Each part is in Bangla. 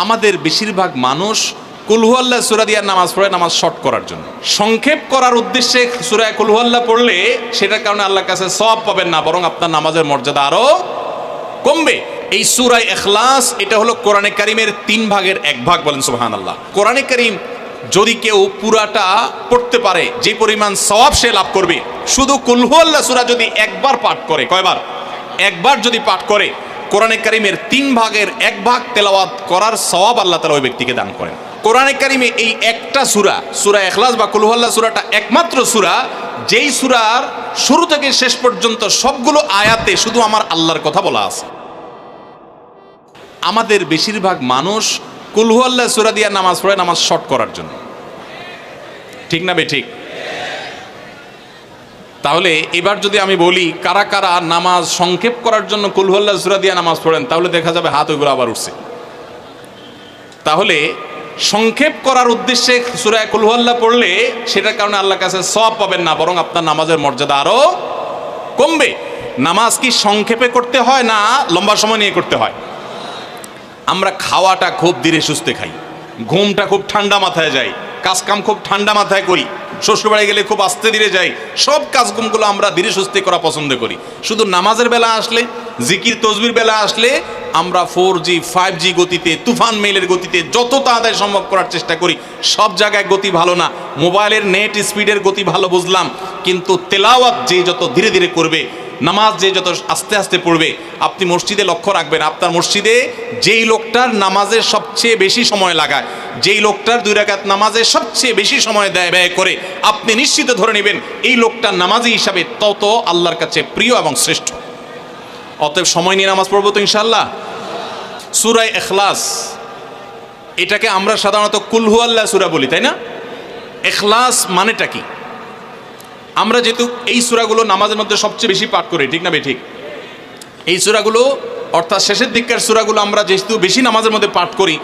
আমাদের বেশিরভাগ মানুষ কুল হুয়াল্লাহ সূরা দিয়ে নামাজ পড়ে নামাজ শর্ট করার জন্য। সংক্ষেপ করার উদ্দেশ্যে সূরা কুল হুয়াল্লাহ পড়লে সেটার কারণে আল্লাহর কাছে সওয়াব পাবেন না, বরং আপনার নামাজের মর্যাদা আরো কমবে। এই সূরা ইখলাস এটা হলো কোরআনে কারীমের 3 ভাগের 1 ভাগ, বলেন সুবহানাল্লাহ। কোরআনে কারীম যদি কেউ পুরাটা পড়তে পারে যে পরিমাণ সওয়াব সে লাভ করবে। শুধু কুল হুয়াল্লাহ সূরা যদি একবার পাঠ করে, কয়বার? একবার যদি পাঠ করে, কোরআনে কারীমের 3 ভাগের 1 ভাগ তেলাওয়াত করার সওয়াব আল্লাহ তাআলা ওই ব্যক্তিকে দান করেন। কোরআনে কারীমে এই একটা সূরা, সূরা ইখলাস বা কুল হুয়াল্লাহ সূরাটা একমাত্র সূরা যেই সূরার শুরু থেকে শেষ পর্যন্ত সবগুলো আয়াতে শুধু আমার আল্লাহর কথা বলা আছে। আমাদের বেশিরভাগ মানুষ কুল হুয়াল্লাহ সূরা দিয়ে নামাজ পড়ে নামাজ শর্ট করার জন্য, ঠিক না বেঠিক? তাহলে এবার যদি আমি বলি কারা কারা নামাজ সংক্ষেপ করার জন্য কুল হুয়াল্লাহ সূরা দিয়ে নামাজ পড়েন, তাহলে দেখা যাবে হাত ওইগুলো আবার উঠছে। তাহলে সংক্ষেপ করার উদ্দেশ্যে সূরা কুল হুয়াল্লাহ পড়লে সেটার কারণে আল্লাহর কাছে সওয়াব পাবেন না, বরং আপনার নামাজের মর্যাদা আরো কমবে। নামাজ কি সংক্ষেপে করতে হয় না লম্বা সময় নিয়ে করতে হয়? আমরা খাওয়াটা খুব ধীরে সুস্থে খাই, ঘুমটা খুব ঠান্ডা মাথায় যায়, কাজকাম খুব ঠান্ডা মাথায় করি, শ্বশুরবাড়ি গেলে খুব আস্তে ধীরে যাই, সব কাজগুলো আমরা ধীরে সুস্থে করা পছন্দ করি। শুধু নামাজের বেলা আসলে, জিকির তসবির বেলা আসলে আমরা 4G 5G গতিতে, তুফান মেইলের গতিতে যত তাড়াতাড়ি সম্ভব করার চেষ্টা করি। সব জায়গায় গতি ভালো না, মোবাইলের নেট স্পিডের গতি ভালো বুঝলাম, কিন্তু তেলাওয়াত যে যত ধীরে ধীরে করবে, নামাজ যে যত আস্তে আস্তে পড়বে, আপনি মসজিদে লক্ষ্য রাখবেন, আপনার মসজিদে যেই লোকটার নামাজে সবচেয়ে বেশি সময় লাগায়, যেই লোকটার 2 রাকাত নামাজে সবচেয়ে বেশি সময় ব্যয় করে, আপনি নিশ্চিত ধরে নেবেন এই লোকটার নামাজি হিসাবে তত আল্লাহর কাছে প্রিয় এবং শ্রেষ্ঠ। অতএব সময় নিয়ে নামাজ পড়বো তো ইনশাআল্লাহ। সূরা ইখলাস এটাকে আমরা সাধারণত কুল হুয়াল্লাহ সূরা বলি, তাই না? ইখলাস মানেটা কি? আমরা যেহেতু এই সূরাগুলো নামাজের মধ্যে সবচেয়ে বেশি পাঠ করি, ঠিক না বেঠিক? এই সূরাগুলো অর্থাৎ শেষের দিককার সূরাগুলো আমরা যেহেতু বেশি নামাজের মধ্যে পাঠ করি,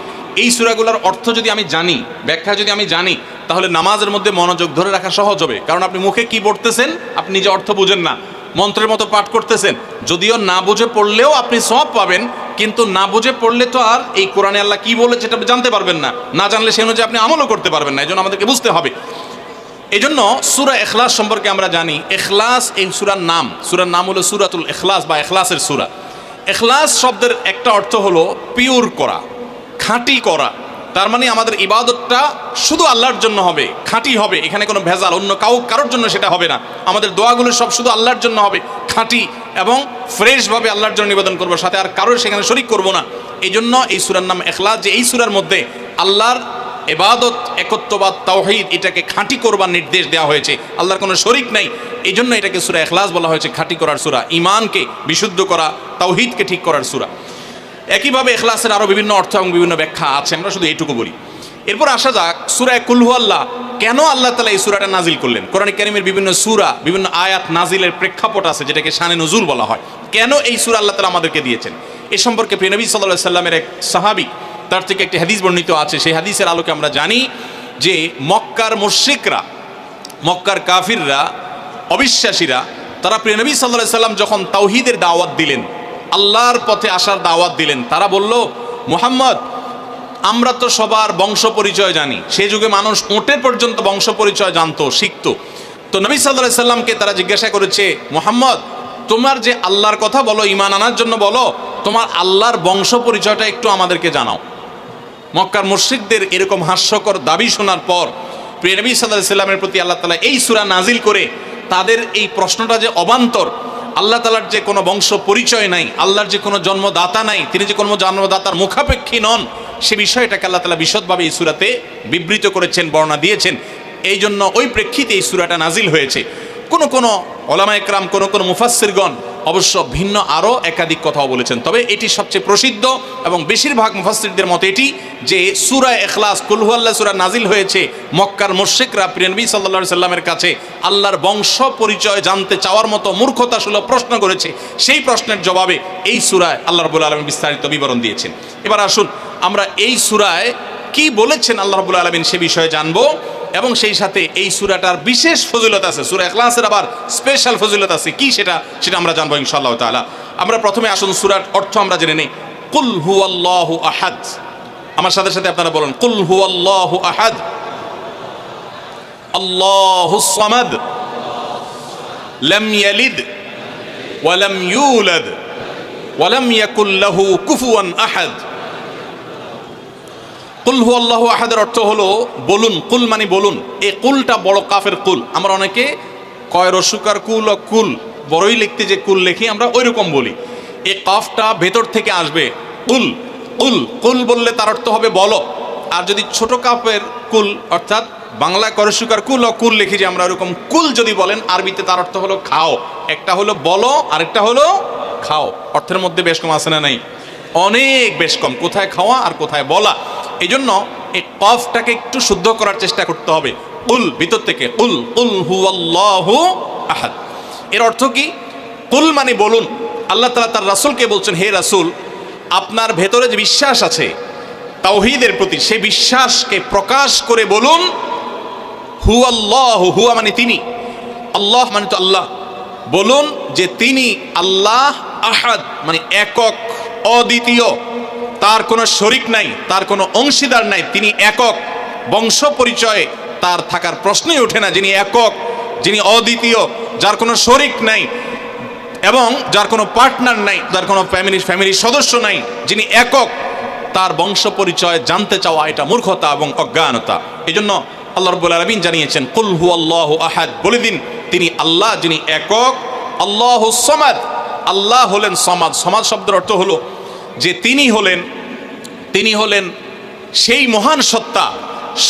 এই সূরাগুলোর অর্থ যদি আমি জানি, ব্যাখ্যা যদি আমি জানি, তাহলে নামাজের মধ্যে মনোযোগ ধরে রাখা সহজ হবে। কারণ আপনি মুখে কি পড়তেছেন আপনি নিজে অর্থ বুঝেন না, মন্ত্রের মতো পাঠ করতেছেন, যদিও না বুঝে পড়লেও আপনি সওয়াব পাবেন, কিন্তু না বুঝে পড়লে তো আর এই কোরআনে আল্লাহ কি বলেছে এটা জানতে পারবেন না, না জানলে সে অনুযায়ী আপনি আমলও করতে পারবেন না। এজন্য আমাদেরকে বুঝতে হবে। এজন্য সূরা ইখলাস সম্পর্কে আমরা জানি, ইখলাস এই সূরার নাম হলো সূরাতুল ইখলাস বা ইখলাসের সূরা। ইখলাস শব্দের একটা অর্থ হলো পিওর করা, খাঁটি করা। তার মানে আমাদের ইবাদতটা শুধু আল্লাহর জন্য হবে, খাঁটি হবে, এখানে কোনো ভেজাল অন্য কারোর জন্য সেটা হবে না। আমাদের দোয়াগুলো সব শুধু আল্লাহর জন্য হবে, খাঁটি এবং ফ্রেশভাবে আল্লাহর জন্য নিবেদন করবো, সাথে আর কারোর সেখানে শরীক করবো না। এই জন্য এই সূরার নাম ইখলাস, যে এই সূরার মধ্যে আল্লাহর ইবাদত, একত্ববাদ, তাওহীদ এটাকে খাঁটি করবার নির্দেশ দেওয়া হয়েছে, আল্লাহর কোনো শরীক নাই। এই জন্য এটাকে সূরা ইখলাস বলা হয়েছে, খাঁটি করার সূরা, ঈমানকে বিশুদ্ধ করা, তাওহীদকে ঠিক করার সূরা। একইভাবে ইখলাসের আরও বিভিন্ন অর্থ এবং বিভিন্ন ব্যাখ্যা আছে, আমরা শুধু এইটুকু বলি। এরপর আসা যাক সূরা কুল হুয়াল্লাহ, কেন আল্লাহ তাআলা এই সূরাটা নাজিল করলেন? কোরআন কারীমের বিভিন্ন সূরা, বিভিন্ন আয়াত নাজিলের প্রেক্ষাপট আছে যেটাকে শানে নুজুল বলা হয়। কেন এই সূরা আল্লাহ তাআলা আমাদেরকে দিয়েছেন এ সম্পর্কে প্রিয় নবী সাল্লাল্লাহু আলাইহি সাল্লামের এক সাহাবী, তার থেকে একটি হাদিস বর্ণিত আছে। সেই হাদিসের আলোকে আমরা জানি যে মক্কার মুশরিকরা, মক্কার কাফিররা, অবিশ্বাসীরা, তারা প্রিয় নবী সাল্লাল্লাহু আলাইহি সাল্লাম যখন তাওহীদের দাওয়াত দিলেন, আল্লাহর পথে আসার দাওয়াত দিলেন, তারা বলল, মুহাম্মদ আমরা তো সবার বংশ পরিচয় জানি, সেই যুগে মানুষ ওঁটের পর্যন্ত বংশ পরিচয় জানতো, শিখতো। তো নবী সাল্লাল্লাহু আলাইহি সাল্লামকে তারা জিজ্ঞাসা করেছে, মুহাম্মদ তোমার যে আল্লাহর কথা বলো, ঈমান আনার জন্য বলো, তোমার আল্লাহর বংশ পরিচয়টা একটু আমাদেরকে জানাও। মক্কার মুশরিকদের এরকম হাস্যকর দাবি শোনার পর প্রিয় নবী সাল্লাল্লাহু আলাইহি সাল্লামের প্রতি আল্লাহ তাআলা এই সূরা নাজিল করে তাদের এই প্রশ্নটা যে অবান্তর, আল্লাহ তাআলার যে কোনো বংশ পরিচয় নাই, আল্লাহর যে কোনো জন্মদাতা নাই, তিনি যে কোনো জন্মদাতার মুখাপেক্ষী নন, সে বিষয়টাকে আল্লাহ তাআলা বিশদভাবে এই সূরাতে বিবৃত করেছেন, বর্ণনা দিয়েছেন। এই জন্য ওই প্রেক্ষিতে এই সূরাটা নাজিল হয়েছে। কোনো উলামায়ে কেরাম, কোনো মুফাসসিরগণ অবশ্য ভিন্ন আরও একাধিক কথাও বলেছেন, তবে এটি সবচেয়ে প্রসিদ্ধ এবং বেশিরভাগ মুফাসসিরদের মতে এটি যে সূরা ইখলাস কুল হুয়াল্লাহ সূরা নাজিল হয়েছে মক্কার মুশরিকরা প্রিয় নবী সাল্লাল্লাহু আলাইহি সাল্লামের কাছে আল্লাহর বংশ পরিচয় জানতে চাওয়ার মতো মূর্খতাসুলভ প্রশ্ন করেছে, সেই প্রশ্নের জবাবে এই সূরায় আল্লাহ রাব্বুল আলামিন বিস্তারিত বিবরণ দিয়েছেন। এবার আসুন আমরা এই সূরায় কি বলেছেন আল্লাহ রাব্বুল আলামিন সে বিষয়ে জানবো, এবং সেই সাথে এই সূরাটার বিশেষ ফজিলত আছে, সূরা ইখলাসের আবার স্পেশাল ফজিলত আছে, কি সেটা আমরা জানবো ইনশাআল্লাহ তাআলা। আমরা প্রথমে আসুন সূরার অর্থ আমরা জেনে নেই। কুল হুয়াল্লাহু আহাদ, আমার সাথে সাথে আপনারা বলুন, কুল হুয়াল্লাহু আহাদ, আল্লাহুস সামাদ, লাম ইয়ালিদ ওয়া লাম ইউলাদ ওয়া লাম ইয়াকুল লাহু কুফুয়ান আহাদ। কুল হুয়াল্লাহু আহাদের অর্থ হলো বলুন, কুল মানে বলুন। এই কুলটা বড় কাফের কুল। আমরা অনেকে কয় রসুকার কুল ও কুল বড়ই লিখতে যে কুল লিখি আমরা ওই রকম বলি। এই কাফটা ভেতর থেকে আসবে, কুল কুল কুল বললে তার অর্থ হবে বলো। আর যদি ছোট কাফের কুল অর্থাৎ বাংলা করসুকার কুল ও কুল লিখি যে আমরা ওরকম কুল যদি বলেন আরবিতে তার অর্থ হলো খাও। একটা হলো বলো আর একটা হলো খাও। অর্থের মধ্যে বেশ কম আছে না নাই? অনেক বেশ কম। কোথায় খাওয়া আর কোথায় বলা। এই জন্য এই কফটাকে একটু শুদ্ধ করার চেষ্টা করতে হবে। কুল ভিতর থেকে, কুল কুল হুয়াল্লাহু আহাদ। এর অর্থ কি? কুল মানে বলুন। আল্লাহ তাআলা তার রাসূলকে বলছেন, হে রাসূল, আপনার ভেতরে যে বিশ্বাস আছে তাওহীদের প্রতি, সেই বিশ্বাসকে প্রকাশ করে বলুন, হুয়াল্লাহু, হুয়া মানে তিনি, আল্লাহ মানে তো আল্লাহ। বলুন যে তিনি আল্লাহ, আহাদ মানে একক, অদ্বিতীয়, তার কোনো শরিক নাই, তার কোনো অংশীদার নাই, তিনি একক। বংশ পরিচয়ে তার থাকার প্রশ্নই ওঠে না। যিনি একক, যিনি অদ্বিতীয়, যার কোনো শরিক নাই এবং যার কোনো পার্টনার নাই, যার কোনো ফ্যামিলির সদস্য নাই, যিনি একক, তার বংশ পরিচয় জানতে চাওয়া এটা মূর্খতা এবং অজ্ঞানতা। এই জন্য আল্লাহ রাব্বুল আলামিন জানিয়েছেন, কুল হুয়াল্লাহু আহাদ, বলে দিন তিনি আল্লাহ, যিনি একক। আল্লাহুস সামাদ, আল্লাহ হলেন সমাদ। সমাদ শব্দের অর্থ হলো যে তিনি হলেন সেই মহান সত্তা,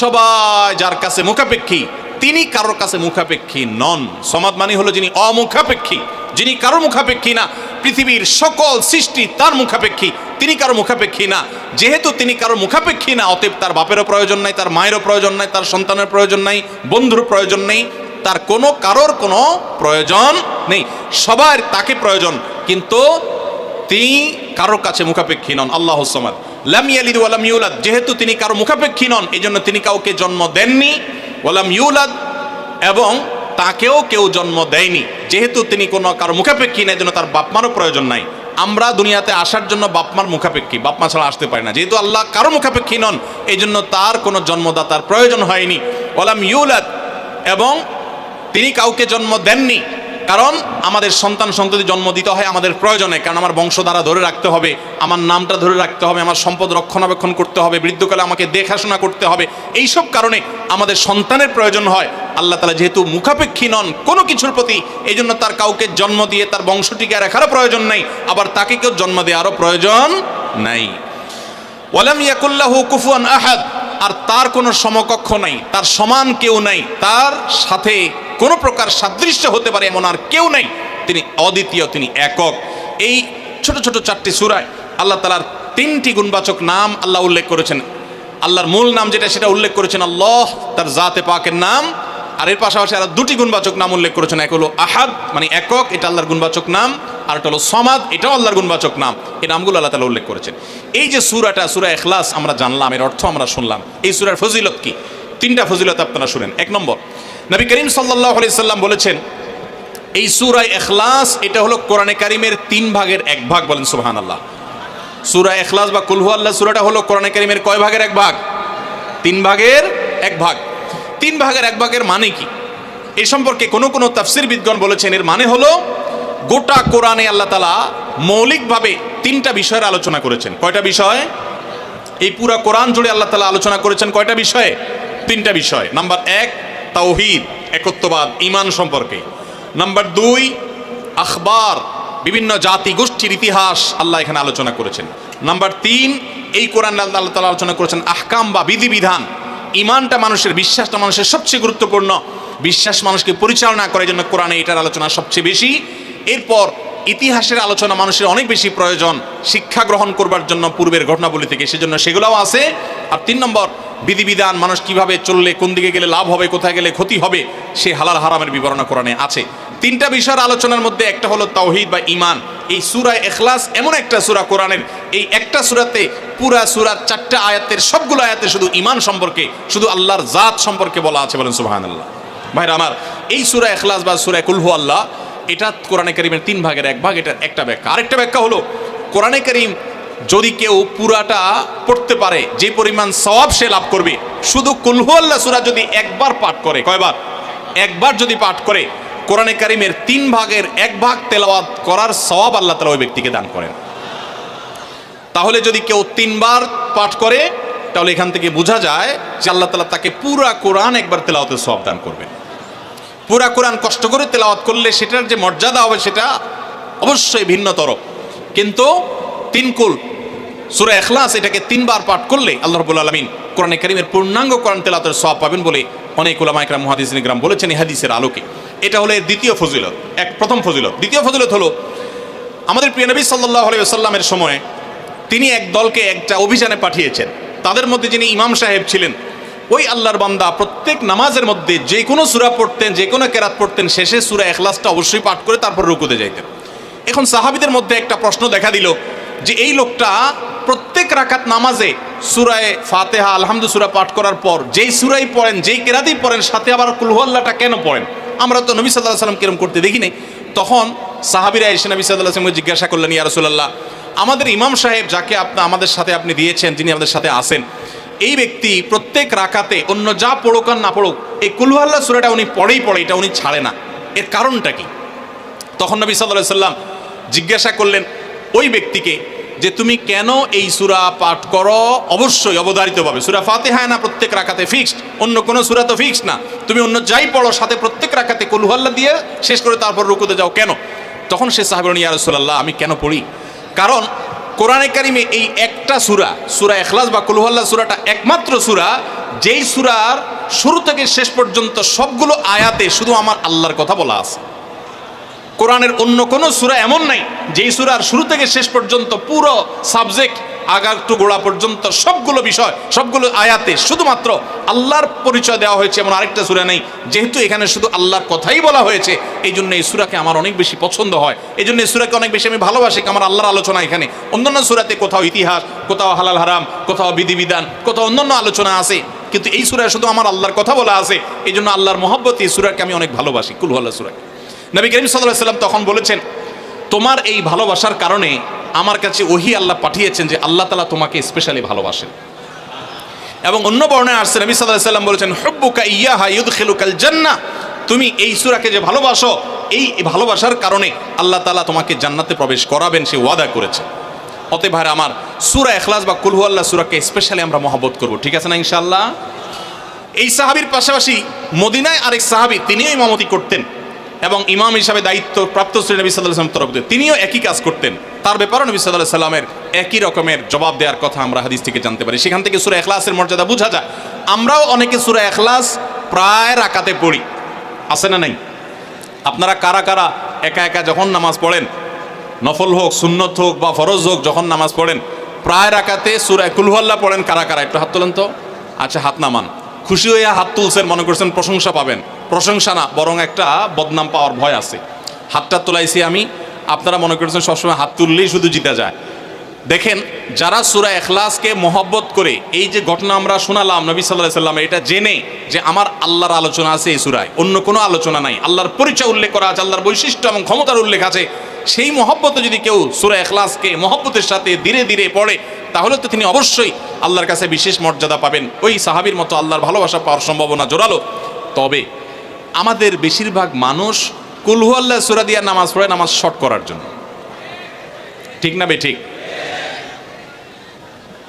সবাই যার কাছে মুখাপেক্ষী, তিনি কারোর কাছে মুখাপেক্ষী নন। সমাদ মানে হলো যিনি অমুখাপেক্ষী, যিনি কারোর মুখাপেক্ষী না। পৃথিবীর সকল সৃষ্টি তার মুখাপেক্ষী, তিনি কারো মুখাপেক্ষী না। যেহেতু তিনি কারো মুখাপেক্ষী না, অতএব তার বাপেরও প্রয়োজন নাই, তার মায়েরও প্রয়োজন নাই, তার সন্তানের প্রয়োজন নাই, বন্ধুর প্রয়োজন নেই, তার কারোর কোনো প্রয়োজন নেই। সবার তাকে প্রয়োজন, কিন্তু তিনি কারোর কাছে মুখাপেক্ষী নন। আল্লাহুস সামাদ, লাম ইয়ালিদ ওয়া লাম ইউলাদ, যেহেতু তিনি কারো মুখাপেক্ষী নন, এই জন্য তিনি কাউকে জন্ম দেননি। ওয়া লাম ইউলাদ, এবং তাকেও কেউ জন্ম দেয়নি। যেহেতু তিনি কোনো কারো মুখাপেক্ষী না, এই জন্য তার বাপমারও প্রয়োজন নাই। আমরা দুনিয়াতে আসার জন্য বাপমার মুখাপেক্ষী, বাপমা ছাড়া আসতে পারি না। যেহেতু আল্লাহ কারো মুখাপেক্ষী নন, এই জন্য তার কোনো জন্মদাতার প্রয়োজন হয়নি। ওয়া লাম ইউলাদ, এবং তিনি কাউকে জন্ম দেননি। কারণ আমাদের সন্তান সন্ততি জন্ম দিতে হয় আমাদের প্রয়োজনে, কারণ আমার বংশধারা ধরে রাখতে হবে, আমার নামটা ধরে রাখতে হবে, আমার সম্পদ রক্ষণাবেক্ষণ করতে হবে, বৃদ্ধকালে আমাকে দেখাশোনা করতে হবে। এইসব কারণে আমাদের সন্তানের প্রয়োজন হয়। আল্লাহ তাআলা যেহেতু মুখাপেক্ষী নন কোনো কিছুর প্রতি, এই জন্য তার কাউকে জন্ম দিয়ে তার বংশটিকে রাখারও প্রয়োজন নাই, আবার তাকে কেউ জন্ম দেওয়ারও প্রয়োজন নাই। ওয়ালাম ইয়াকুল লাহু কুফুয়ান আহাদ, আর তার কোনো সমকক্ষ নাই, তার সমান কেউ নাই, তার সাথে কোনো প্রকার সাদৃশ্য হতে পারে এমন আর কেউ নাই। তিনি অদ্বিতীয়, তিনি একক। এই ছোট ছোট 4টি সূরায় আল্লাহ তাআলার 3টি গুণবাচক নাম আল্লাহ উল্লেখ করেছেন। আল্লাহর মূল নাম যেটা, সেটা উল্লেখ করেছেন আল্লাহ, তার জাতে পাকের নাম। আর এর পাশাপাশি আরো 2টি গুণবাচক নাম উল্লেখ করেছেন। এক হলো আহাদ মানে একক, এটা আল্লাহর গুণবাচক নাম, আর একটা হলো সমাদ, এটাও আল্লাহর গুণবাচক নাম। এই নামগুলো আল্লাহ তাআলা উল্লেখ করেছেন। এই যে সূরাটা, সূরা ইখলাস আমরা জানলাম, এর অর্থ আমরা শুনলাম। এই সূরার ফজিলত কি? 3টা ফজিলত আপনারা শুনেন। 1 নম্বর, নবী করিম সাল্লাল্লাহু আলাইহি সাল্লাম বলেছেন, এই সূরা ইখলাস এটা হলো কোরআনে কারীমের 3 ভাগের 1 ভাগ। বলেন সুবহানাল্লাহ। সূরা ইখলাস বা কুল হুয়াল্লাহ সূরাটা হলো কোরআনে কারীমের কয় ভাগের 1 ভাগ? 3 ভাগের 1 ভাগ। 3 ভাগের 1 ভাগের মানে কি? এই সম্পর্কে কোনো তাফসীরবিদগণ বলেছেন, এর মানে হলো গোটা কোরআনে আল্লাহ তাআলা মৌলিকভাবে 3টা বিষয়ের আলোচনা করেছেন। কয়টা বিষয়? এই পুরা কোরআন জুড়ে আল্লাহ তাআলা আলোচনা করেছেন কয়টা বিষয়ে? 3টা বিষয়। নাম্বার 1 তাওহীদ, একত্ববাদ, ঈমান সম্পর্কে। নাম্বার 2 আখবার, বিভিন্ন জাতি গোষ্ঠীর ইতিহাস আল্লাহ এখানে আলোচনা করেছেন। নাম্বার 3 এই কোরআন আল্লাহ তাআলা আলোচনা করেছেন আহকাম বা বিধিবিধান। ঈমানটা মানুষের, বিশ্বাসটা মানুষের সবচেয়ে গুরুত্বপূর্ণ। বিশ্বাস মানুষকে পরিচালনা করে, জন্য কোরআনে এটার আলোচনা সবচেয়ে বেশি। এরপর ইতিহাসের আলোচনা মানুষের অনেক বেশি প্রয়োজন শিক্ষা গ্রহণ করবার জন্য পূর্বের ঘটনাবলী থেকে, সেজন্য সেগুলোও আছে। আর 3 নম্বর বিধিবিধান, মানুষ কিভাবে চললে কোন দিকে গেলে লাভ হবে, কোথায় গেলে ক্ষতি হবে, সে হালাল হারামের বিবরণ কোরআনে আছে। 3টা বিষয়ের আলোচনার মধ্যে একটা হলো তাওহীদ বা ঈমান। এই সূরা ইখলাস এমন একটা সূরা কোরআনের, এই একটা সূরাতে পুরা সূরার 4টা আয়াতের সবগুলো আয়াতে শুধু ঈমান সম্পর্কে, শুধু আল্লাহর জাত সম্পর্কে বলা আছে। বলেন সুবহানাল্লাহ। ভাইরা আমার, এই সূরা ইখলাস বা সূরা কুল হুয়াল্লাহ এটা কোরআনে কারীমের 3 ভাগের 1 ভাগ। এটা একটা ব্যাখ্যা। আরেকটা ব্যাখ্যা হলো কোরআনে কারীম যদি কেউ পুরাটা পড়তে পারে যে পরিমাণ সওয়াব সে লাভ করবে, শুধু কুল হুয়াল্লাহ সূরা যদি একবার পাঠ করে, কয়বার? একবার যদি পাঠ করে, কোরআনে কারিমের 3 ভাগের 1 ভাগ তেলাওয়াত করার সওয়াব আল্লাহ তাআলা ওই ব্যক্তিকে দান করেন। তাহলে যদি কেউ 3 বার পাঠ করে, তাহলে এখান থেকে বোঝা যায় যে আল্লাহ তাআলা তাকে পুরা কোরআন একবার তেলাওয়াতের সওয়াব দান করবেন। পুরা কোরআন কষ্ট করে তেলাওয়াত করলে সেটার যে মর্যাদা হবে সেটা অবশ্যই ভিন্নতর। কিন্তু 3 কুল সূরা ইখলাস এটাকে 3 বার পাঠ করলে আল্লাহ রাব্বুল আলামিন কোরআনে কারীমের পূর্ণাঙ্গ কোরআন তেলাওয়াতের সওয়াব পাবেন বলে অনেক উলামা ইকরাম মুহাদ্দিসিন ইকরাম বলেছেন এই হাদিসের আলোকে। এটা হলো এর দ্বিতীয় ফজিলত, প্রথম ফজিলত। দ্বিতীয় ফজিলত হলো আমাদের প্রিয় নবী সাল্লাল্লাহু আলাইহি ওয়াসাল্লামের সময় তিনি এক দলকে একটা অভিযানে পাঠিয়েছেন। তাদের মধ্যে যিনি ইমাম সাহেব ছিলেন, ওই আল্লাহর বান্দা প্রত্যেক নামাজের মধ্যে যে কোনো সূরা পড়তেন, যে কোনো কেরাত পড়তেন, শেষে সূরা ইখলাসটা অবশ্যই পাঠ করে তারপর রুকুতে যাইতেন। এখন সাহাবীদের মধ্যে একটা প্রশ্ন দেখা দিল যে এই লোকটা প্রত্যেক রাকাত নামাজে সূরায়ে ফাতিহা আলহামদু সূরা পাঠ করার পর যেই সূরাই পড়েন, যেই কেরাতই পড়েন, সাথে আবার কুল হুয়াল্লাহটা কেন পড়েন? আমরা তো নবী সাল্লাল্লাহু আলাইহি ওয়াসাল্লাম কিরম করতে দেখি নাই। তখন সাহাবীরা এসে নবী সাল্লাল্লাহু আলাইহি ওয়াসাল্লামকে জিজ্ঞাসা করলেন, ইয়া রাসূলুল্লাহ, আমাদের ইমাম সাহেব যাকে আমাদের সাথে আপনি দিয়েছেন, যিনি আমাদের সাথে আসেন, এই ব্যক্তি প্রত্যেক রাকাতে অন্য যা পড়ুক আর না পড়ুক এই কুল হুয়াল্লাহ সূরাটা উনি পড়ে, এটা উনি ছাড়ে না, এর কারণটা কি? তখন নবী সাল্লাল্লাহু আলাইহি ওয়াসাল্লাম জিজ্ঞাসা করলেন ওই ব্যক্তিকে যে তুমি কেন এই সূরা পাঠ করো? অবশ্যই অবধারিতভাবে সূরা ফাতিহা না প্রত্যেক রাকাতে ফিক্সড, অন্য কোনো সূরা তো ফিক্সড না, তুমি অন্য যাই পড়ো সাথে প্রত্যেক রাকাতে কুল হুয়াল্লাহ দিয়ে শেষ করে তারপর রুকুতে যাও কেন? তখন সে সাহাবী বলেন, ইয়া রাসূলুল্লাহ, আমি কেন পড়ি? কারণ কোরআনে কারিমে এই একটা সূরা, সূরা ইখলাস বা কুল হুয়াল্লাহ সূরাটা একমাত্র সূরা যেই সূরার শুরু থেকে শেষ পর্যন্ত সবগুলো আয়াতে শুধু আমার আল্লাহর কথা বলা আছে। কোরআনের অন্য কোনো সূরা এমন নাই যেই সূরার শুরু থেকে শেষ পর্যন্ত পুরো সাবজেক্ট আগার টু গোড়া পর্যন্ত সবগুলো বিষয়, সবগুলো আয়াতে শুধুমাত্র আল্লাহর পরিচয় দেওয়া হয়েছে এমন আরেকটা সূরা নেই। যেহেতু এখানে শুধু আল্লাহর কথাই বলা হয়েছে, এই জন্য এই সূরাকে আমার অনেক বেশি পছন্দ হয়, এই জন্য এই সূরাকে অনেক বেশি আমি ভালোবাসি। আমার আল্লাহর আলোচনা এখানে, অন্যান্য সূরাতে কোথাও ইতিহাস, কোথাও হালাল হারাম, কোথাও বিধিবিধান, কোথাও অন্যান্য আলোচনা আছে, কিন্তু এই সূরায় শুধু আমার আল্লাহর কথা বলা আছে। এই জন্য আল্লাহর মহব্বতে এই সূরাকে আমি অনেক ভালোবাসি, কুল হুয়াল্লাহ সূরাকে। নবী করিম সাল্লাল্লাহু আলাইহি ওয়াসাল্লাম তখন বলেছেন, তোমার এই ভালোবাসার কারণে আমার কাছে ওহী আল্লাহ পাঠিয়েছেন যে আল্লাহ তাআলা তোমাকে স্পেশালি ভালোবাসেন। এবং অন্য বর্ণনায় আসছে নবী সাল্লাল্লাহু আলাইহি ওয়াসাল্লাম বলেছেন, হুব্বুকা ইয়্যাহা ইউদখিলুকাল জান্নাহ, তুমি এই সূরাকে যে ভালোবাসো, এই ভালোবাসার কারণে আল্লাহ তাআলা তোমাকে জান্নাতে প্রবেশ করাবেন, সে ওয়াদা করেছে। অতএব ভাইরা আমার, সূরা ইখলাস বা কুল হুয়াল্লাহ সূরাকে স্পেশালি আমরা মহব্বত করব, ঠিক আছে না ইনশাআল্লাহ? এই সাহাবীর পাশাপাশি মদিনায় আরেক সাহাবী, তিনিও ইমামতি করতেন এবং ইমাম হিসাবে দায়িত্ব প্রাপ্ত ছিলেন নবী সাল্লাল্লাহু আলাইহি ওয়াসাল্লাম তরফ থেকে, তিনিও একই কাজ করতেন। তার ব্যাপারে নবী সাল্লাল্লাহু আলাইহি ওয়াসাল্লামের একই রকমের জবাব দেওয়ার কথা আমরা হাদিস থেকে জানতে পারি। সেখান থেকে সূরা ইখলাসের মর্যাদা বোঝা যায়। আমরাও অনেকে সূরা ইখলাস প্রায় রাকাতে পড়ি, আছে না নাই? আপনারা কারা কারা একা একা যখন নামাজ পড়েন, নফল হোক, সুন্নত হোক বা ফরজ হোক, যখন নামাজ পড়েন প্রায় রাকাতে সূরা কুল হুয়াল্লাহ পড়েন? কারা কারা একটু হাত তোলেন তো। আচ্ছা, হাত নামান। খুশি হয়ে হাত তুলছেন, মনে করছেন প্রশংসা পাবেন। প্রশংসা না, বরং একটা বদনাম পাওয়ার ভয় আছে। হাতটা তোলাইছি আমি, আপনারা মনে করছেন সবসময় হাত তুললেই শুধু জিতা যায়। দেখেন, যারা সূরা ইখলাসকে মহব্বত করে, এই যে ঘটনা আমরা শোনালাম নবী সাল্লাল্লাহু আলাইহি ওয়াসাল্লাম, এটা জেনে যে আমার আল্লাহর আলোচনা আছে এই সূরায়, অন্য কোনো আলোচনা নাই, আল্লাহর পরিচয় উল্লেখ করা আছে, আল্লাহর বৈশিষ্ট্য এবং ক্ষমতার উল্লেখ আছে, সেই মহব্বতে যদি কেউ সূরা ইখলাসকে মহব্বতের সাথে ধীরে ধীরে পড়ে, তাহলে তো তিনি অবশ্যই আল্লাহর কাছে বিশেষ মর্যাদা পাবেন। ওই সাহাবীর মতো আল্লাহর ভালোবাসা পাওয়ার সম্ভাবনা জোরালো। তবে আমাদের বেশিরভাগ মানুষ কুল হুয়াল্লাহ সূরা দিয়ে নামাজ পড়ে নামাজ শর্ট করার জন্য, ঠিক না বে ঠিক?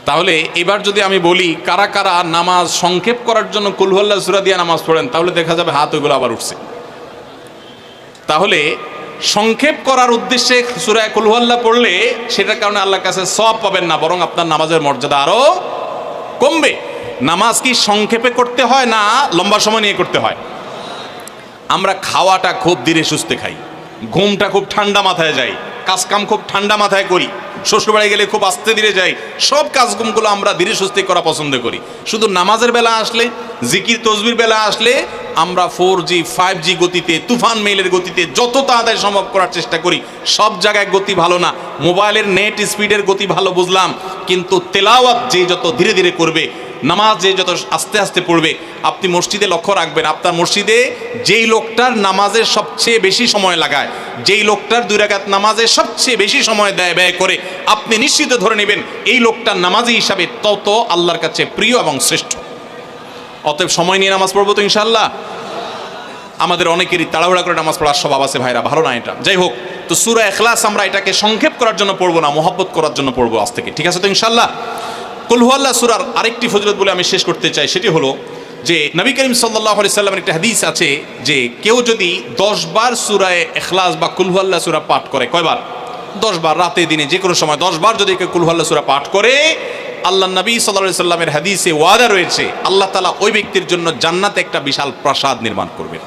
তাহলে এবার যদি আমি বলি কারা কারা নামাজ সংক্ষেপ করার জন্য কুল হুয়াল্লাহ সূরা দিয়ে নামাজ পড়েন, তাহলে দেখা যাবে হাত ওইগুলো আবার উঠছে। তাহলে সংক্ষেপ করার উদ্দেশ্যে সূরা কুল হুয়াল্লাহ পড়লে সেটার কারণে আল্লাহর কাছে সওয়াব পাবেন না, বরং আপনার নামাজের মর্যাদা আরো কমবে। নামাজ কি সংক্ষেপে করতে হয় না লম্বা সময় নিয়ে করতে হয়? আমরা খাওয়াটা খুব ধীরে সুস্থে খাই, ঘুমটা খুব ঠান্ডা মাথায় যাই, কাজকাম খুব ঠান্ডা মাথায় করি, শ্বশুরবাড়ি গেলে খুব আস্তে ধীরে যাই, সব কাজগুলো আমরা ধীরে সুস্থে করা পছন্দ করি। শুধু নামাজের বেলা আসলে, জিকির তসবির বেলা আসলে আমরা 4G 5G গতিতে, তুফান মেইলের গতিতে যত তাড়াতাড়ি সম্ভব করার চেষ্টা করি। সব জায়গায় গতি ভালো না, মোবাইলের নেট স্পিডের গতি ভালো বুঝলাম, কিন্তু তেলাওয়াত যে যত ধীরে ধীরে করবে, নামাজ যে যত আস্তে আস্তে পড়বে। আপনি মসজিদে লক্ষ্য রাখবেন, আপনার মসজিদে যেই লোকটার নামাজের সবচেয়ে বেশি সময় লাগায়, যেই লোকটার 2 রাকাত নামাজে সবচেয়ে বেশি সময় ব্যয় করে, আপনি নিশ্চিত ধরে নেবেন এই লোকটার নামাজি হিসাবে তত আল্লাহর কাছে প্রিয় এবং শ্রেষ্ঠ। অতএব সময় নিয়ে নামাজ পড়বো তো ইনশাআল্লাহ। আমাদের অনেকেরই তাড়াহুড়া করে নামাজ পড়ার স্বভাব আছে ভাইরা, ভালো না এটা। যাই হোক, তো সূরা ইখলাস আমরা এটাকে সংক্ষেপ করার জন্য পড়বো না, মহব্বত করার জন্য পড়বো আজ থেকে, ঠিক আছে তো ইনশাআল্লাহ। কুল হুয়াল্লাহ সূরার আরেকটি ফজিলত বলে আমি শেষ করতে চাই, সেটি হলো যে নবী করিম সাল্লাল্লাহু আলাইহি সাল্লামের একটা হাদিস আছে যে কেউ যদি 10 বার সূরা ইখলাস বা কুল হুয়াল্লাহ সূরা পাঠ করে, কয়বার? 10 বার, রাতে দিনে যে কোনো সময় 10 বার যদি কেউ কুল হুয়াল্লাহ সূরা পাঠ করে, আল্লাহ নবী সাল্লাল্লাহু আলাইহি সাল্লামের হাদিসে ওয়াদা রয়েছে আল্লাহ তাআলা ওই ব্যক্তির জন্য জান্নাতে একটা বিশাল প্রাসাদ নির্মাণ করবেন।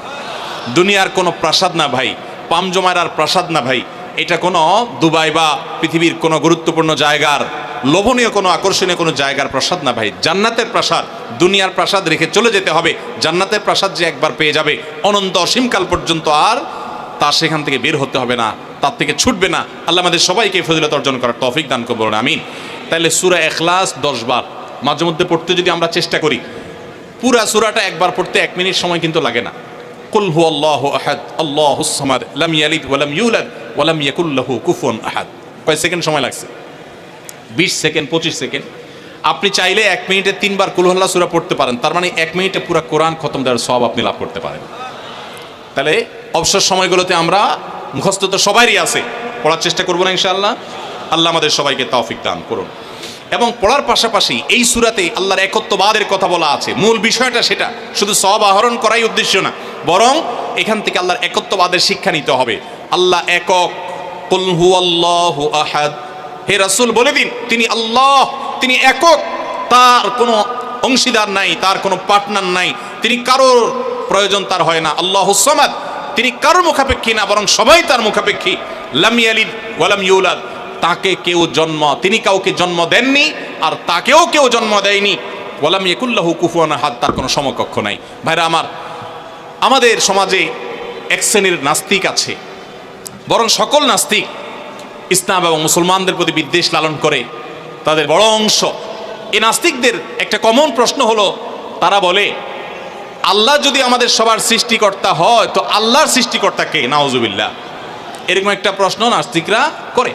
দুনিয়ার কোনো প্রাসাদ না ভাই, পামজমারার প্রাসাদ না ভাই, এটা কোনো দুবাই বা পৃথিবীর কোনো গুরুত্বপূর্ণ জায়গার লোভনীয় কোনো আকর্ষণীয় কোনো জায়গার প্রাসাদ না ভাই, জান্নাতের প্রাসাদ। দুনিয়ার প্রাসাদ রেখে চলে যেতে হবে, জান্নাতের প্রাসাদ যে একবার পেয়ে যাবে অনন্ত অসীমকাল পর্যন্ত আর তার সেখান থেকে বের হতে হবে না, তার থেকে ছুটবে না। আল্লাহ আমাদের সবাইকে ফজিলত অর্জন করার তৌফিক দান করুন, আমিন। তাহলে সূরা ইখলাস 10 বার মাঝে মধ্যে পড়তে যদি আমরা চেষ্টা করি, পুরা সূরাটা একবার পড়তে 1 মিনিট সময় কিন্তু লাগে না। কুল হুয়াল্লাহু আহাদ আল্লাহুস সামাদ লাম ইয়ালিদ ওয়া লাম ইউলাদ ওয়া লাম ইয়াকুল লাহু কুফুয়ান আহাদ। কয় সেকেন্ড সময় লাগছে? 20 সেকেন্ড, 25 সেকেন্ড। আপনি চাইলে 1 মিনিটে 3 বার কুল হুয়াল্লাহ সূরা পড়তে পারেন, তার মানে 1 মিনিটে পুরো কোরআন খতম দেওয়ার সওয়াব আপনি লাভ করতে পারেন। তাহলে অবসর সময়গুলোতে আমরা, মুখস্থ তো সবারই আছে, পড়ার চেষ্টা করবো না ইনশাআল্লাহ। আল্লাহ আমাদের সবাইকে তৌফিক দান করুন। এবং পড়ার পাশাপাশি এই সূরাতে আল্লাহর একত্ববাদের কথা বলা আছে, মূল বিষয়টা সেটা, শুধু সওয়াব আহরণ করাই উদ্দেশ্য না, বরং এখান থেকে আল্লাহর একত্ববাদের শিক্ষা নিতে হবে। আল্লাহ একক, কুল হুয়াল্লাহু আহাদ, হে রাসূল বলে দিন তিনি আল্লাহ, তিনি একক, তার কোনো অংশীদার নাই, তার কোনো পার্টনার নাই, তিনি কারোর প্রয়োজন তার হয় না। আল্লাহুস সামাদ, তিনি কারোর মুখাপেক্ষী না, বরং সবাই তার মুখাপেক্ষী। লাম ইয়ালিদ ওয়া লাম ইউলাদ, তাকে কেউ তিনি কাউকে জন্ম দেননি আর তাকেও কেউ জন্ম দেয়নি। ওয়া লাম ইয়াকুল লাহু কুফুয়ান আহাদ, তার কোনো সমকক্ষ নাই। ভাইরা আমার, আমাদের সমাজে এক শ্রেণীর নাস্তিক আছে, বরং সকল নাস্তিক ইসলাম এবং মুসলমানদের প্রতি বিদ্বেষ লালন করে, তাদের বড় অংশ। এই নাস্তিকদের একটা কমন প্রশ্ন হলো, তারা বলে আল্লাহ যদি আমাদের সবার সৃষ্টিকর্তা হয় তো আল্লাহর সৃষ্টিকর্তা কে? নাউজুবিল্লাহ। এরকম একটা প্রশ্ন নাস্তিকরা করে।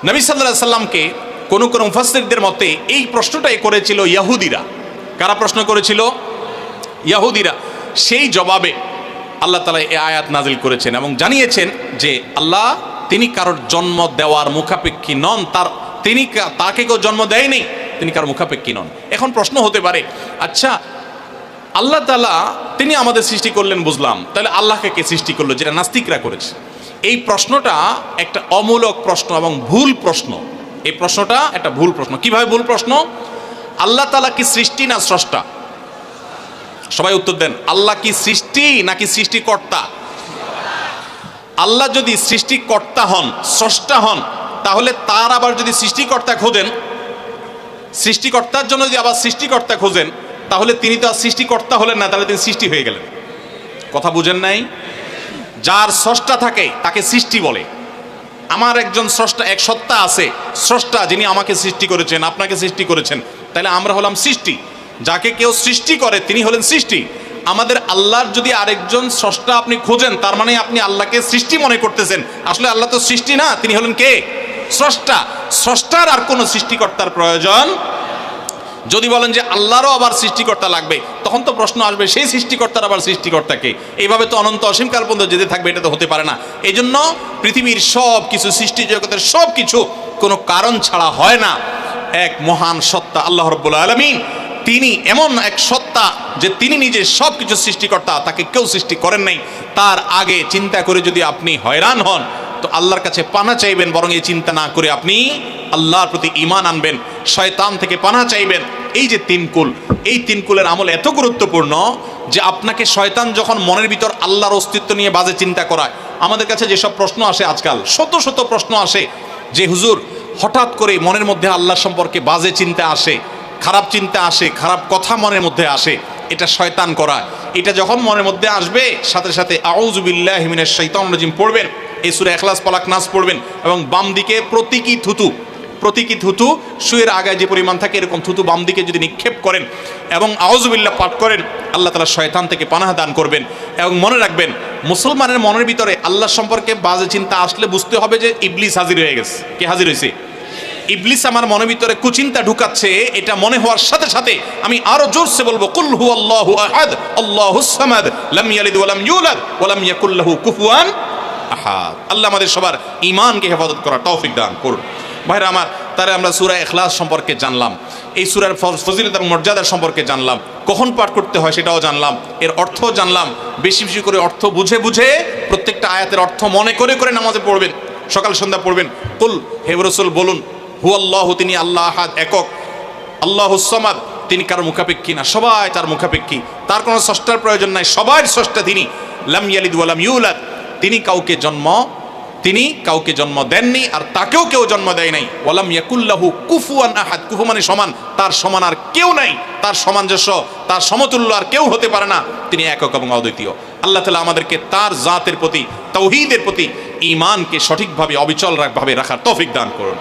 নবী সাল্লাল্লাহু আলাইহি সাল্লামকে কোন কোন মুফাসসিরদের মতে এই প্রশ্নটাই করেছিল ইহুদিরা। কারা প্রশ্ন করেছিল? ইহুদিরা। সেই জবাবে আল্লাহ তাআলা এই আয়াত নাজিল করেছেন এবং জানিয়েছেন যে আল্লাহ তিনি কারোর জন্ম দেওয়ার মুখাপেক্ষী নন, তাকে কেউ জন্ম দেয়নি, তিনি কারোর মুখাপেক্ষী নন। এখন প্রশ্ন হতে পারে, আচ্ছা আল্লাহ তাআলা তিনি আমাদের সৃষ্টি করলেন বুঝলাম, তাহলে আল্লাহকে কে সৃষ্টি করলো, যেটা নাস্তিকরা করেছে? এই প্রশ্নটা একটা অমূলক প্রশ্ন এবং ভুল প্রশ্ন। এই প্রশ্নটা একটা ভুল প্রশ্ন। কিভাবে ভুল প্রশ্ন? আল্লাহ তাআলা কি সৃষ্টি না স্রষ্টা? সবাই উত্তর দেন। আল্লাহ কি সৃষ্টি নাকি সৃষ্টিকর্তা? আল্লাহ যদি সৃষ্টিকর্তা হন, স্রষ্টা হন, তাহলে তার আবার যদি সৃষ্টিকর্তা খোঁজেন, সৃষ্টিকর্তার জন্য যদি আবার সৃষ্টিকর্তা খোঁজেন, তাহলে তিনি তো আর সৃষ্টিকর্তা হলেন না, তাহলে তিনি সৃষ্টি হয়ে গেলেন। কথা বুঝেন নাই? যার স্রষ্টা থাকে তাকে সৃষ্টি বলে। আমার একজন স্রষ্টা, এক সত্তা আছে, স্রষ্টা, যিনি আমাকে সৃষ্টি করেছেন, আপনাকে সৃষ্টি করেছেন, তাহলে আমরা হলাম সৃষ্টি। যাকে কেউ সৃষ্টি করে তিনি হলেন সৃষ্টি। আমাদের আল্লাহর যদি আরেকজন স্রষ্টা আপনি খোঁজেন, তার মানে আপনি আল্লাহকে সৃষ্টি মনে করতেছেন। আসলে আল্লাহ তো সৃষ্টি না, তিনি হলেন কে? স্রষ্টা। স্রষ্টার আর কোনো সৃষ্টিকর্তার প্রয়োজন। যদি বলেন যে আল্লাহরও আবার সৃষ্টিকর্তা লাগবে, তখন তো প্রশ্ন আসবে সেই সৃষ্টিকর্তার আবার সৃষ্টিকর্তাকে। এইভাবে তো অনন্ত অসীমকাল পর্যন্ত যেতে থাকবে, এটা তো হতে পারে না। এই জন্য পৃথিবীর সব কিছু, সৃষ্টি জগতের সব কিছু কোনো কারণ ছাড়া হয় না। এক মহান সত্তা আল্লাহ রাব্বুল আলামিন, তিনি এমন এক সত্তা যে তিনি নিজে সব কিছু সৃষ্টিকর্তা, তাকে কেউ সৃষ্টি করেন নাই। তার আগে চিন্তা করে যদি আপনি হয়রান হন তো আল্লাহর কাছে পানা চাইবেন, বরং এই চিন্তা না করে আপনি আল্লাহর প্রতি ঈমান আনবেন, শয়তান থেকে পানা চাইবেন। এই যে 3 কুল, এই 3 কুলের আমল এত গুরুত্বপূর্ণ যে আপনাকে শয়তান যখন মনের ভিতর আল্লাহর অস্তিত্ব নিয়ে বাজে চিন্তা করায়, আমাদের কাছে যেসব প্রশ্ন আসে আজকাল, শত শত প্রশ্ন আসে যে হুজুর হঠাৎ করে মনের মধ্যে আল্লাহ সম্পর্কে বাজে চিন্তা আসে, খারাপ চিন্তা আসে, খারাপ কথা মনের মধ্যে আসে, এটা শয়তান করা। এটা যখন মনের মধ্যে আসবে সাথে সাথে আউযু বিল্লাহি মিনাশ শাইতানির রাজিম পড়বেন, এই সূরা ইখলাস ফালাক নাস পড়বেন এবং বাম দিকে প্রতীকী থুতু শুয়ের আগায় যে পরিমাণ থাকে এরকম থুতু বাম দিকে যদি নিক্ষেপ করেন এবং আউযু বিল্লাহ পাঠ করেন, আল্লাহ তাআলা শয়তান থেকে পানাহ দান করবেন। এবং মনে রাখবেন, মুসলমানের মনের ভিতরে আল্লাহ সম্পর্কে বাজে চিন্তা আসলে বুঝতে হবে যে ইবলিস হাজির হয়ে গেছে। কে হাজির হয়েছে? ইবলিস আমার মনের ভিতরে কুচিন্তা ঢুকাচ্ছে। এটা মনে হওয়ার সাথে সাথে আমি আরো জোরসে বলবো, কুল হুয়াল্লাহু আহাদ আল্লাহুস সামাদ লাম ইয়ালিদ ওয়া লাম ইউলাদ ওয়া লাম ইয়াকুল লাহু কুফুয়ান আহাদ। আল্লাহ আমাদের সবার ঈমানকে হেফাজত করার তৌফিক দান করুন। ভাইরা আমার, তারে আমরা সূরা ইখলাস সম্পর্কে জানলাম, এই সূরার ফজিলত এবং মর্যাদা সম্পর্কে জানলাম, কখন পাঠ করতে হয় সেটাও জানলাম, এর অর্থ জানলাম। বেশি বেশি করে অর্থ বুঝে বুঝে প্রত্যেকটা আয়াতের অর্থ মনে করে করে নামাজে পড়বেন, সকাল সন্ধ্যা পড়বেন। কুল, হে রাসূল বলুন, হুয়াল্লাহু, তিনি আল্লাহ আহাদ, একক, আল্লাহুস সামাদ, তিনি কারো মুখাপেক্ষী না, সবাই তার মুখাপেক্ষী, তার কোনো স্রষ্টার প্রয়োজন নাই, সবার স্রষ্টা তিনি। লাম ইয়ালিদ ওয়া লাম ইউলাদ, তিনি কাউকে জন্ম দেননি আর তাকেও কেউ জন্ম দেয় নাই। ওয়ালাম ইয়াকুল লাহু কুফুয়ান আহাদ, কুফু মানে সমান, তার সমান আর কেউ নাই, তার সামঞ্জস্য, তার সমতুল্য আর কেউ হতে পারে না। তিনি একক এবং অদ্বিতীয়। আল্লাহ তাআলা আমাদেরকে তার জাতের প্রতি, তাওহীদের প্রতি ঈমানকে সঠিকভাবে অবিচলভাবে রাখার তৌফিক দান করুন।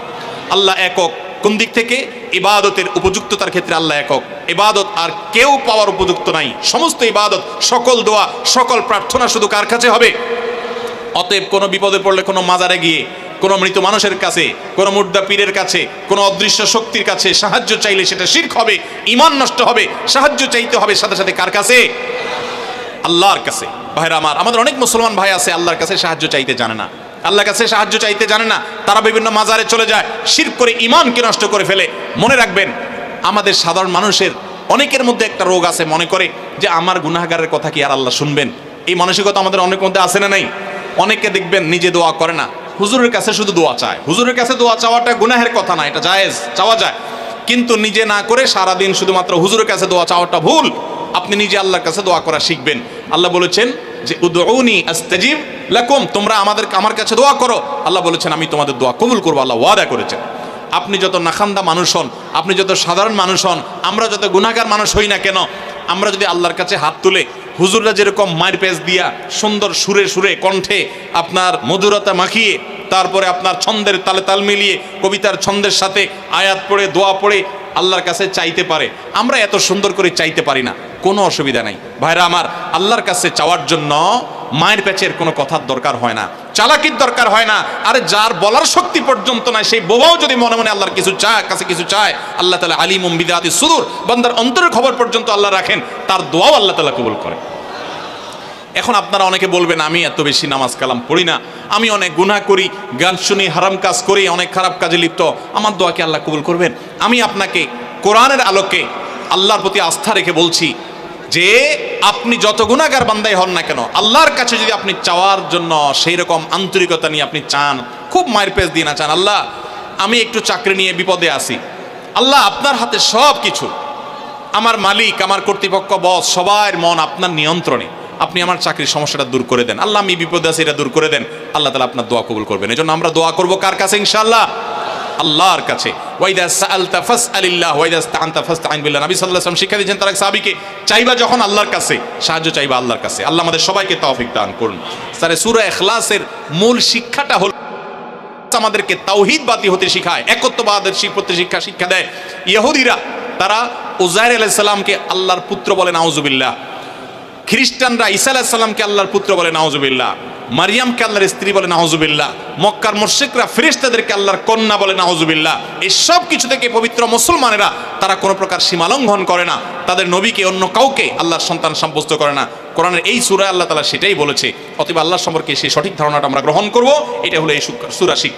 আল্লাহ একক কোন দিক থেকে? ইবাদতের উপযুক্ততার ক্ষেত্রে আল্লাহ একক। ইবাদত আর কেউ পাওয়ার উপযুক্ত নাই। সমস্ত ইবাদত, সকল দোয়া, সকল প্রার্থনা শুধু কার কাছে হবে? অতএব কোনো বিপদে পড়লে কোনো মাজারে গিয়ে, কোনো মৃত মানুষের কাছে, কোনো মুর্দা পীরের কাছে, কোনো অদৃশ্য শক্তির কাছে সাহায্য চাইলে সেটা শিরক হবে, ঈমান নষ্ট হবে। সাহায্য চাইতে হবে সাথে সাথে কার কাছে? আল্লাহর কাছে। ভাইরা আমার, আমাদের অনেক মুসলমান ভাই আছে আল্লাহর কাছে সাহায্য চাইতে জানে না, আল্লাহর কাছে সাহায্য চাইতে জানে না, তারা বিভিন্ন মাজারে চলে যায়, শিরক করে ঈমানকে নষ্ট করে ফেলে। মনে রাখবেন, আমাদের সাধারণ মানুষের অনেকের মধ্যে একটা রোগ আছে, মনে করে যে আমার গুনাহগারের কথা কি আর আল্লাহ শুনবেন? এই মানসিকতা আমাদের অনেক মধ্যে আছে না নাই? অনেকে দেখবেন নিজে দোয়া করে না, হুজুরের কাছে শুধু দোয়া চায়। হুজুরের কাছে দোয়া চাওয়াটা গুনাহের কথা না, এটা জায়েজ, চাওয়া যায়, কিন্তু নিজে না করে সারাদিন শুধুমাত্র হুজুরের কাছে দোয়া চাওয়াটা ভুল। আপনি নিজে আল্লাহর কাছে দোয়া করা শিখবেন। আল্লাহ বলেছেন যে উদউনি আস্তাজিব লাকুম, তোমরা আমার কাছে দোয়া করো। আল্লাহ বলেছেন আমি তোমাদের দোয়া কবুল করবো, আল্লাহ ওয়াদা করেছেন। আপনি যত নাখান্দা মানুষ হন, আপনি যত সাধারণ মানুষ হন, আমরা যত গুনাহগার মানুষ হই না কেন, আমরা যদি আল্লাহর কাছে হাত তুলে হুজুররা যেরকম মায়ের পেজ দিয়া সুন্দর সুরে সুরে কণ্ঠে আপনার মধুরতা মাখিয়ে, তারপরে আপনার ছন্দের তালে তাল মিলিয়ে কবিতার ছন্দের সাথে আয়াত পড়ে দোয়া পড়ে আল্লাহর কাছে চাইতে পারে, আমরা এত সুন্দর করে চাইতে পারি না, কোনো অসুবিধা নাই। ভাইরা আমার, আল্লাহর কাছে চাওয়ার জন্য মায়ের পেঁচের কোনো কথার দরকার হয় না, চালাকির দরকার হয় না। আরে যার বলার শক্তি পর্যন্ত নাই, সেই বোবাও যদি মনে মনে আল্লাহর কাছে কিছু চায়, আল্লাহ তাআলা আলিমুম বিযাতিস সুদূর, বান্দার অন্তরের খবর পর্যন্ত আল্লাহ রাখেন, তার দোয়াও আল্লাহ তাআলা কবুল করে। এখন আপনারা অনেকে বলবেন আমি এত বেশি নামাজ কালাম পড়ি না, আমি অনেক গুনাহ করি, গান শুনি, হারাম কাজ করি, অনেক খারাপ কাজে লিপ্ত, আমার দোয়াকে আল্লাহ কবুল করবেন? আমি আপনাকে কোরআনের আলোকে আল্লাহর প্রতি আস্থা রেখে বলছি যে আপনি যত গুনাহগার বান্দাই হন না কেন, আল্লাহর কাছে যদি আপনি চাওয়ার জন্য সেই রকম আন্তরিকতা নিয়ে আপনি চান, খুব মায়ের পেজ দিয়ে না চান, আল্লাহ আমি একটু চাকরি নিয়ে বিপদে আছি, আল্লাহ আপনার হাতে সব কিছু, আমার মালিক, আমার কর্তৃপক্ষ, বস, সবার মন আপনার নিয়ন্ত্রণে, আপনি আমার চাকরির সমস্যাটা দূর করে দেন, আল্লাহ আমি বিপদে আছি, এটা দূর করে দেন, আল্লাহ তাআলা আপনার দোয়া কবুল করবেন। এজন্য আমরা দোয়া করব কার কাছে? ইনশাআল্লাহ আল্লাহর কাছে। ওয়াইদা সাআলতা ফাসআলিল্লাহ ওয়াইদা ইসতাআনতা ফাসতাঈন বিল্লাহ। নবী সাল্লাল্লাহু আলাইহি ওয়াসাল্লাম শিক্ষা দিয়েছেন তার এক সাহাবীকে, চাইবা যখন আল্লাহর কাছে, সাহায্য চাইবা আল্লাহর কাছে। আল্লাহ আমাদের সবাইকে তৌফিক দান করুন। স্যার, সূরা ইখলাসের মূল শিক্ষাটা হলো আমাদেরকে তাওহীদবাদী হতে শেখায়, একত্ববাদের শিক্ষা দেয়। ইহুদিরা তারা উযাইর আলাইহিস সালামকে আল্লাহর পুত্র বলে, নাউজুবিল্লাহ। খ্রিস্টানরা ঈসা আলাইহিস সালামকে আল্লাহর পুত্র বলে, নাউজুবিল্লাহ। মারিয়ামকে আল্লাহর স্ত্রী বলে, নাউজুবিল্লাহ। মক্কার মুশরিকরা ফেরেশতাদেরকে আল্লাহর কন্যা বলে, নাউজুবিল্লাহ। এই সব কিছু থেকে পবিত্র মুসলমানেরা তারা কোনো প্রকার সীমা লঙ্ঘন করে না, তাদের নবীকে অন্য কাউকে আল্লাহর সন্তান সাব্যস্ত করে না। কোরআনের এই সূরায় আল্লাহ তাআলা সেটাই বলেছে। অতএব আল্লাহ সম্পর্কে সেই সঠিক ধারণাটা আমরা গ্রহণ করব, এটা হলো এই সূরা শিক্ষা।